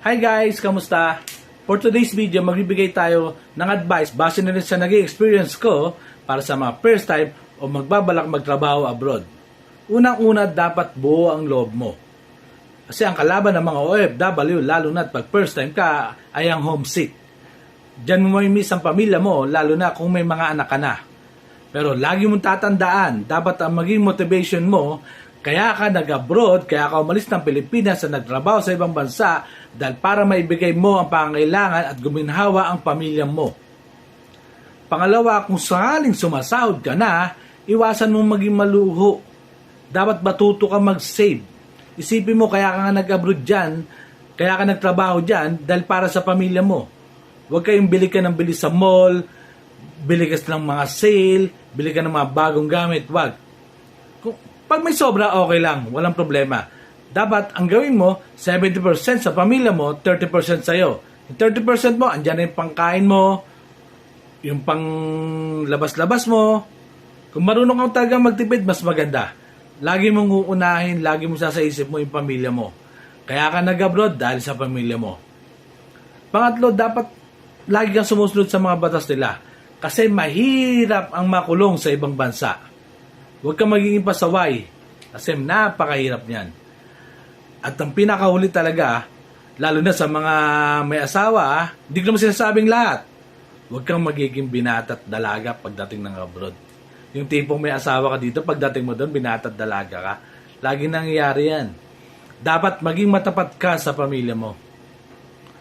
Hi guys! Kamusta? For today's video, magbibigay tayo ng advice base na rin sa naging experience ko para sa mga first time o magbabalak magtrabaho abroad. Unang-una, dapat buo ang loob mo. Kasi ang kalaban ng mga OFW, lalo na pag first time ka, ay ang homesick. Diyan mo may miss ang pamilya mo, lalo na kung may mga anak ka na. Pero lagi mong tatandaan, dapat ang maging motivation mo, kaya ka nag-abroad, kaya ka umalis ng Pilipinas at nagtrabaho sa ibang bansa dahil para maibigay mo ang pangangailangan at guminhawa ang pamilya mo. Pangalawa, kung sakaling sumasahod ka na, iwasan mong maging maluho. Dapat matuto ka mag-save. Isipin mo, kaya ka nga nag-abroad dyan, kaya ka nagtrabaho dyan dahil para sa pamilya mo. Huwag kayong bili ka ng bili sa mall, bili ka ng mga sale, bili ka ng mga bagong gamit, wag. Pag may sobra, okay lang. Walang problema. Dapat, ang gawin mo, 70% sa pamilya mo, 30% sa'yo. Yung 30% mo, andyan na yung pangkain mo, yung pang labas-labas mo. Kung marunong kang talaga magtipid, mas maganda. Lagi mong uunahin, lagi mong sasaisip mo yung pamilya mo. Kaya ka nag-abroad dahil sa pamilya mo. Pangatlo, dapat lagi kang sumusunod sa mga batas nila. Kasi mahirap ang makulong sa ibang bansa. Huwag kang magiging pasaway kasi napakahirap niyan. At ang pinakahuli talaga, lalo na sa mga may asawa, hindi ko naman sinasabing lahat. Huwag kang magiging binata at dalaga pagdating ng abroad. Yung tipong may asawa ka dito, pagdating mo doon, binata at dalaga ka. Laging nangyayari yan. Dapat maging matapat ka sa pamilya mo.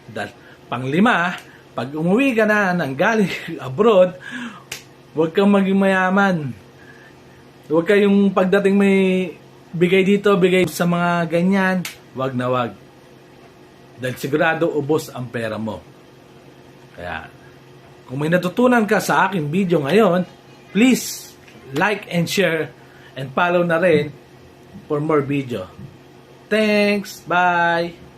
Dahil, panglima, pag umuwi ka na ng galing abroad, huwag kang maging mayaman. Huwag kayong pagdating may bigay dito, bigay sa mga ganyan. Wag na wag. Dahil sigurado ubos ang pera mo. Kaya, kung may natutunan ka sa aking video ngayon, please like and share and follow na rin for more video. Thanks! Bye!